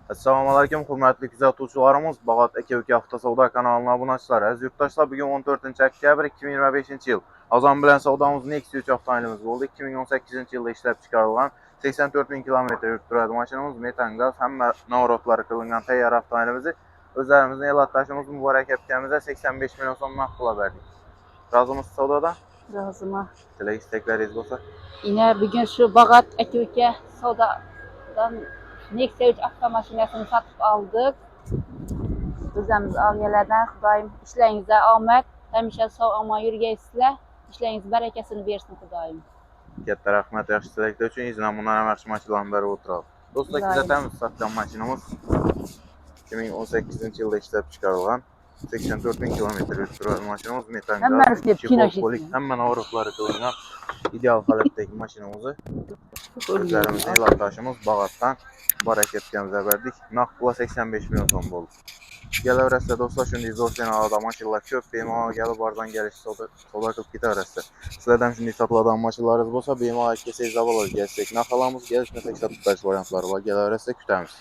Assalamu alaikum, hörmətli kuzatuvchilarimiz. Bağat Aka Avtosavdo kanalına abunəçilər. Əziz yurttaşlar, bugün 14 oktyabr 2025 yıl. Azam bilan savdamız Nexia 3 avtomobilimiz oldu. 2018 yılda işləb çıxarılan 84 bin kilometr yürüb durardı maşınımız. Metan qaz, həm navrotları qılınğan təyyar avtomobilimizi özlərimizin elatdaşımız mübarək həbkəmizə 85 milyon son naqdla verdik. Razımız savdadan? Razıma. Dilək istəkləriniz olsa. Yine bugün şu Bağat Aka Savda'dan Nexia 3 avtomaşinesini satıp aldık. Özümüz ailelerden Xudayım işlerinizde ahmet, həmişə sağ ama yürüyəsizlər. İşleriniz berekesini versin Xudayım. Katta rəhmət, yaxşı diləklər üçün izlə bundan əməkçi maşınlarını beri oturalım. Dostlar, Xudayım. təmiz satılan maşınımız 2018 yılda işləb çıxarılan 84 bin kilometr yürütürən maşınımız metan Hemen qaz, üstüne pinoşit. həmən avrotları qılınğan ideal halətdəki maşınımızı özlərimizin elatdaşımız Bağatdan barəkət kəmizə verdik. Naqdla 85 milyon son oldu. Gəl övrəsdə dostlar, şimdi izolsiyon alada maşınlar köp, BMA gəlib oradan gəliş sola qılıb gidə övrəsdə. Sizlərdən şimdi satıladan maşınlarınız olsa BMA kesə izah olur, gəlsək. Naxalamız gəliş nəsə satış variantları var, gəl övrəsdə kütəmiz.